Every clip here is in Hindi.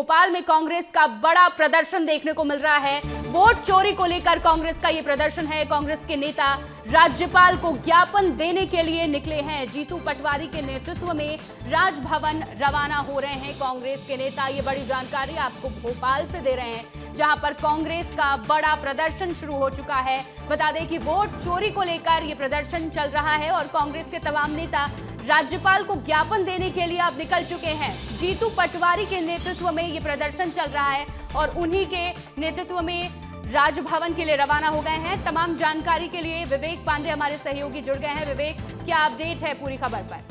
भोपाल में कांग्रेस का बड़ा प्रदर्शन देखने को मिल रहा है। वोट चोरी को लेकर कांग्रेस का ये प्रदर्शन है। कांग्रेस के नेता राज्यपाल को ज्ञापन देने के लिए निकले हैं। जीतू पटवारी के नेतृत्व में राजभवन रवाना हो रहे हैं कांग्रेस के नेता। ये बड़ी जानकारी आपको भोपाल से दे रहे हैं, जहां पर कांग्रेस का बड़ा प्रदर्शन शुरू हो चुका है। बता दें कि वोट चोरी को लेकर ये प्रदर्शन चल रहा है और कांग्रेस के तमाम नेता राज्यपाल को ज्ञापन देने के लिए अब निकल चुके हैं। जीतू पटवारी के नेतृत्व में ये प्रदर्शन चल रहा है और उन्हीं के नेतृत्व में राजभवन के लिए रवाना हो गए हैं। तमाम जानकारी के लिए विवेक पांडे हमारे सहयोगी जुड़ गए हैं। विवेक, क्या अपडेट है पूरी खबर पर?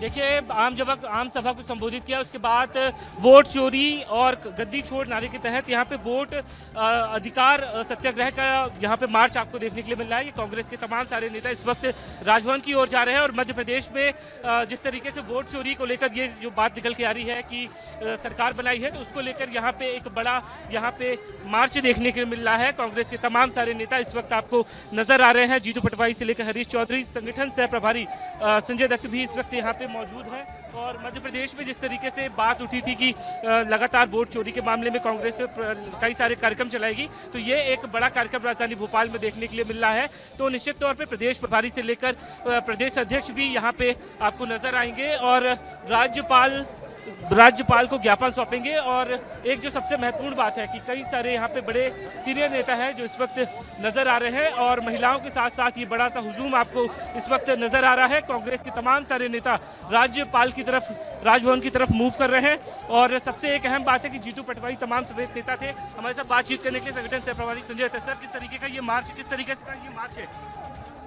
देखिए, आम सभा को संबोधित किया, उसके बाद वोट चोरी और गद्दी छोड़ नारे के तहत यहाँ पे वोट अधिकार सत्याग्रह का यहाँ पे मार्च आपको देखने के लिए मिल रहा है। ये कांग्रेस के तमाम सारे नेता इस वक्त राजभवन की ओर जा रहे हैं और मध्य प्रदेश में जिस तरीके से वोट चोरी को लेकर ये जो बात निकल के आ रही है कि सरकार बनाई है, तो उसको लेकर यहाँ पे एक बड़ा यहाँ पे मार्च देखने के लिए मिल रहा है। कांग्रेस के तमाम सारे नेता इस वक्त आपको नजर आ रहे हैं। जीतू पटवारी से लेकर हरीश चौधरी, संगठन सह प्रभारी संजय दत्त भी इस वक्त यहाँ पे मौजूद है। और मध्य प्रदेश में जिस तरीके से बात उठी थी कि लगातार वोट चोरी के मामले में कांग्रेस कई सारे कार्यक्रम चलाएगी, तो ये एक बड़ा कार्यक्रम राजधानी भोपाल में देखने के लिए मिल रहा है। तो निश्चित तौर पे प्रदेश प्रभारी से लेकर प्रदेश अध्यक्ष भी यहाँ पे आपको नजर आएंगे और राज्यपाल को ज्ञापन सौंपेंगे। और एक जो सबसे महत्वपूर्ण बात है कि कई सारे यहाँ पे बड़े सीनियर नेता हैं जो इस वक्त नजर आ रहे हैं और महिलाओं के साथ साथ ये बड़ा सा हुजूम आपको इस वक्त नजर आ रहा है। कांग्रेस के तमाम सारे नेता राज्यपाल की तरफ, राजभवन की तरफ मूव कर रहे हैं। और सबसे एक अहम बात है कि जीतू पटवारी तमाम सभी नेता थे हमारे साथ बातचीत करने के लिए। संगठन सह प्रभारी संजय दत्त, सर, किस तरीके का ये मार्च, किस तरीके से ये मार्च है?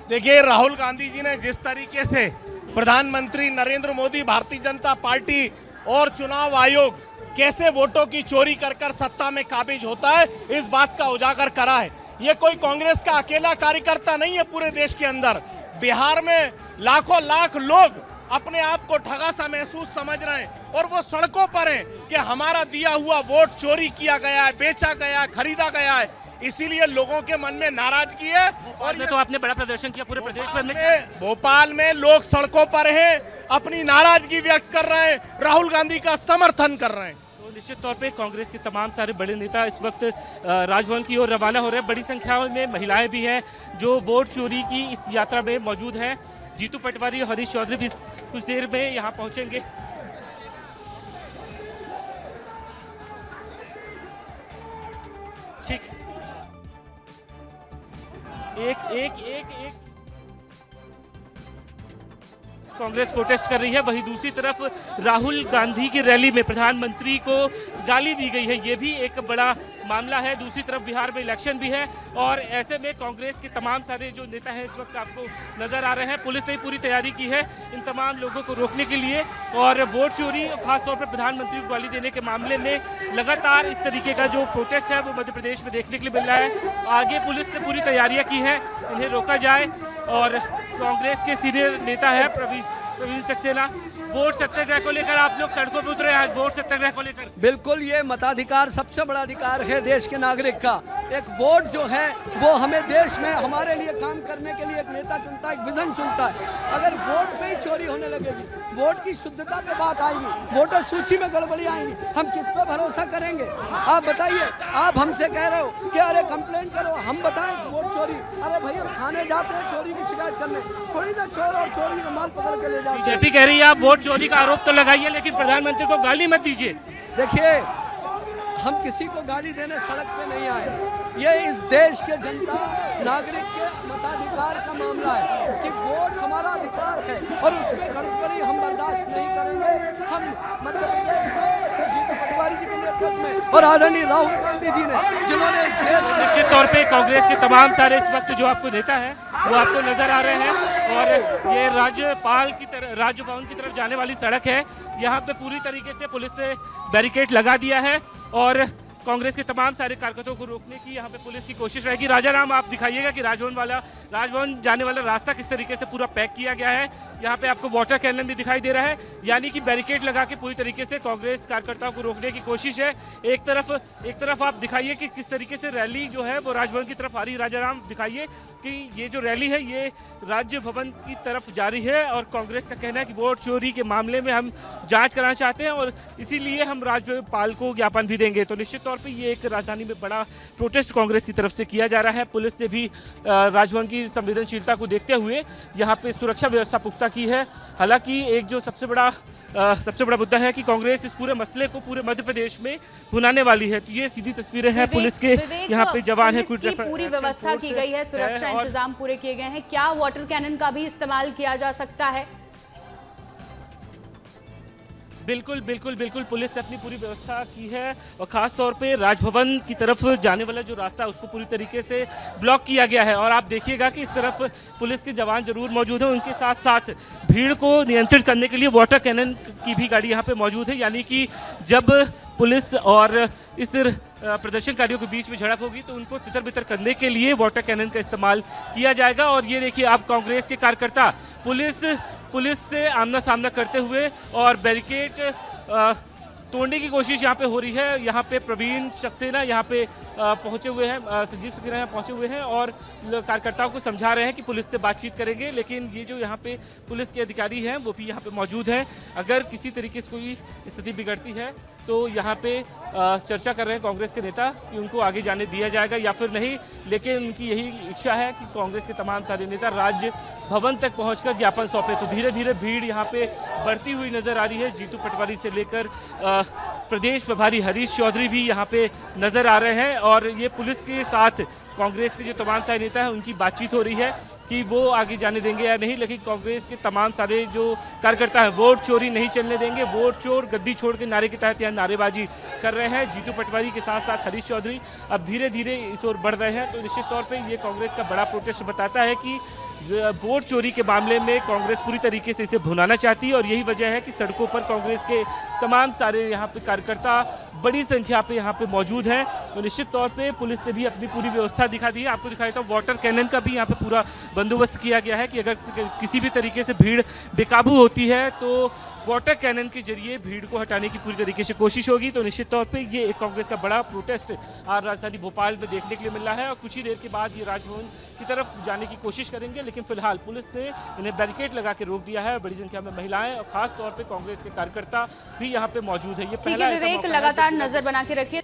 देखिए, राहुल गांधी जी ने जिस तरीके से प्रधानमंत्री नरेंद्र मोदी, भारतीय जनता पार्टी और चुनाव आयोग कैसे वोटों की चोरी कर कर सत्ता में काबिज होता है, इस बात का उजागर करा है। ये कोई कांग्रेस का अकेला कार्यकर्ता नहीं है। पूरे देश के अंदर बिहार में लाखों लाख लोग अपने आप को ठगा सा महसूस समझ रहे हैं और वो सड़कों पर हैं कि हमारा दिया हुआ वोट चोरी किया गया है, बेचा गया है, खरीदा गया है। इसीलिए लोगों के मन में नाराजगी है। और तो आपने बड़ा प्रदर्शन किया पूरे प्रदेश भर में। भोपाल में लोग सड़कों पर हैं, अपनी नाराजगी व्यक्त कर रहे हैं, राहुल गांधी का समर्थन कर रहे हैं। तो निश्चित तौर पे कांग्रेस के तमाम सारे बड़े नेता इस वक्त राजभवन की ओर रवाना हो रहे हैं। बड़ी संख्या में महिलाएं भी हैं जो वोट चोरी की इस यात्रा में मौजूद हैं। जीतू पटवारी और हरीश चौधरी भी कुछ देर में यहाँ पहुंचेंगे। ठीक, एक कांग्रेस प्रोटेस्ट कर रही है, वहीं दूसरी तरफ राहुल गांधी की रैली में प्रधानमंत्री को गाली दी गई है। ये भी एक बड़ा मामला है। दूसरी तरफ बिहार में इलेक्शन भी है और ऐसे में कांग्रेस के तमाम सारे जो नेता हैं इस वक्त आपको नजर आ रहे हैं। पुलिस ने पूरी तैयारी की है इन तमाम लोगों को रोकने के लिए। और वोट चोरी, खासतौर पर प्रधानमंत्री को गाली देने के मामले में लगातार इस तरीके का जो प्रोटेस्ट है वो मध्य प्रदेश में देखने के लिए मिल रहा है। आगे पुलिस ने पूरी तैयारियां की हैं इन्हें रोका जाए। और कांग्रेस के सीनियर नेता है प्रवीण सक्सेना, वोट सत्याग्रह को लेकर आप लोग सड़कों पर उतरे आज वोट सत्याग्रह को लेकर। बिल्कुल, ये मताधिकार सबसे बड़ा अधिकार है देश के नागरिक का। एक वोट जो है वो हमें देश में हमारे लिए काम करने के लिए एक नेता चुनता है, एक विजन चुनता है। अगर वोट में ही चोरी होने लगेगी, वोट की शुद्धता पे बात आएगी, वोटर सूची में गड़बड़ी आएंगी, हम किस पे भरोसा करेंगे? आप बताइए। आप हमसे कह रहे हो कि अरे कंप्लेंट करो, हम बताएं वोट चोरी। अरे भाई, हम थाने जाते हैं चोरी की शिकायत करने, थोड़ी ना चोर और चोरी का माल पकड़ के ले जाते हैं। बीजेपी कह रही है आप वोट चोरी का आरोप तो लगाइए लेकिन प्रधानमंत्री को गाली मत दीजिए। देखिए, हम किसी को गाली देने सड़क पे नहीं आए। ये इस देश के जनता नागरिक के मताधिकार का मामला है कि वोट हमारा अधिकार है और उसमें गड़बड़ी हम बर्दाश्त नहीं करेंगे। हम मध्य प्रदेश में जीतू पटवारी जी के नेतृत्व में और आदरणीय राहुल गांधी जी ने, जिन्होंने इस देश में निश्चित तौर पे कांग्रेस के तमाम सारे इस वक्त जो आपको नेता है वो आपको नजर आ रहे हैं। और ये राज्यपाल की तरफ, राजभवन की तरफ जाने वाली सड़क है। यहाँ पे पूरी तरीके से पुलिस ने बैरिकेड लगा दिया है और कांग्रेस के तमाम सारे कार्यकर्ताओं को रोकने की यहाँ पे पुलिस की कोशिश रहेगी। राजाराम, आप दिखाइएगा कि राजभवन जाने वाला रास्ता किस तरीके से पूरा पैक किया गया है। यहाँ पे आपको वाटर कैनन भी दिखाई दे रहा है, यानी कि बैरिकेड लगा के पूरी तरीके से कांग्रेस कार्यकर्ताओं को रोकने की कोशिश है। एक तरफ आप दिखाइए कि किस तरीके से रैली जो है वो राजभवन की तरफ आ रही है। राजाराम, दिखाइए कि ये जो रैली है ये राज्य भवन की तरफ जा रही है और कांग्रेस का कहना है कि वोट चोरी के मामले में हम जांच कराना चाहते हैं और इसीलिए हम राज्यपाल को ज्ञापन भी देंगे। तो निश्चित तौर पे ये एक राजधानी में बड़ा प्रोटेस्ट कांग्रेस की तरफ से किया जा रहा है। पुलिस ने भी राजभवन की संवेदनशीलता को देखते हुए यहाँ पे सुरक्षा व्यवस्था पुख्ता की है। हालांकि एक जो सबसे बड़ा मुद्दा है कि कांग्रेस इस पूरे मसले को पूरे मध्य प्रदेश में भुनाने वाली है। तो ये सीधी तस्वीरें हैं पुलिस के, यहाँ पे जवान है, पूरी व्यवस्था की गई है, सुरक्षा इंतजाम पूरे किए गए हैं। क्या वाटर कैनन का भी इस्तेमाल किया जा सकता है? बिल्कुल, पुलिस ने अपनी पूरी व्यवस्था की है और खास तौर पे राजभवन की तरफ जाने वाला जो रास्ता है उसको पूरी तरीके से ब्लॉक किया गया है। और आप देखिएगा कि इस तरफ पुलिस के जवान जरूर मौजूद हैं, उनके साथ साथ भीड़ को नियंत्रित करने के लिए वाटर कैनन की भी गाड़ी यहाँ पे मौजूद है। यानी कि जब पुलिस और इस प्रदर्शनकारियों के बीच में झड़प होगी तो उनको तितर बितर करने के लिए वाटर कैनन का इस्तेमाल किया जाएगा। और ये देखिए, आप कांग्रेस के कार्यकर्ता पुलिस से आमना सामना करते हुए और बैरिकेड तोड़ने की कोशिश यहाँ पे हो रही है। यहाँ पे प्रवीण सक्सेना यहाँ पे पहुँचे हुए हैं, संजीव सक्सेना यहाँ पहुँचे हुए हैं और कार्यकर्ताओं को समझा रहे हैं कि पुलिस से बातचीत करेंगे। लेकिन ये जो यहाँ पे पुलिस के अधिकारी हैं वो भी यहाँ पे मौजूद हैं। अगर किसी तरीके से कोई स्थिति बिगड़ती है तो यहाँ पे चर्चा कर रहे हैं कांग्रेस के नेता कि उनको आगे जाने दिया जाएगा या फिर नहीं। लेकिन उनकी यही इच्छा है कि कांग्रेस के तमाम सारे नेता राज्य भवन तक पहुँचकर ज्ञापन सौंपे। तो धीरे धीरे भीड़ यहाँ पे बढ़ती हुई नजर आ रही है। जीतू पटवारी से लेकर प्रदेश प्रभारी हरीश चौधरी भी यहाँ पे नजर आ रहे हैं और ये पुलिस के साथ कांग्रेस के जो तमाम सारे नेता हैं उनकी बातचीत हो रही है कि वो आगे जाने देंगे या नहीं। लेकिन कांग्रेस के तमाम सारे जो कार्यकर्ता हैं वोट चोरी नहीं चलने देंगे, वोट चोर गद्दी छोड़ के नारे के तहत यहाँ नारेबाजी कर रहे हैं। जीतू पटवारी के साथ साथ हरीश चौधरी अब धीरे धीरे इस ओर बढ़ रहे हैं। तो निश्चित तौर पर ये कांग्रेस का बड़ा प्रोटेस्ट बताता है कि वोट चोरी के मामले में कांग्रेस पूरी तरीके से इसे भुनाना चाहती है और यही वजह है कि सड़कों पर कांग्रेस के तमाम सारे यहाँ पे कार्यकर्ता बड़ी संख्या पे यहाँ पे मौजूद हैं। तो निश्चित तौर पे पुलिस ने भी अपनी पूरी व्यवस्था दिखा दी है। आपको दिखाया था वाटर कैनन का भी यहाँ पे पूरा बंदोबस्त किया गया है कि अगर किसी भी तरीके से भीड़ बेकाबू होती है तो वाटर कैनन के जरिए भीड़ को हटाने की पूरी तरीके से कोशिश होगी। तो निश्चित तौर पे ये एक कांग्रेस का बड़ा प्रोटेस्ट आज राजधानी भोपाल में देखने के लिए मिल रहा है और कुछ ही देर के बाद ये राजभवन की तरफ जाने की कोशिश करेंगे। लेकिन फिलहाल पुलिस ने इन्हें बैरिकेड लगा के रोक दिया है। बड़ी संख्या में महिलाएं और खास तौर पे कांग्रेस के कार्यकर्ता भी यहाँ पे मौजूद है। ये ठीक है विवेक, लगातार नजर बना के रखिए।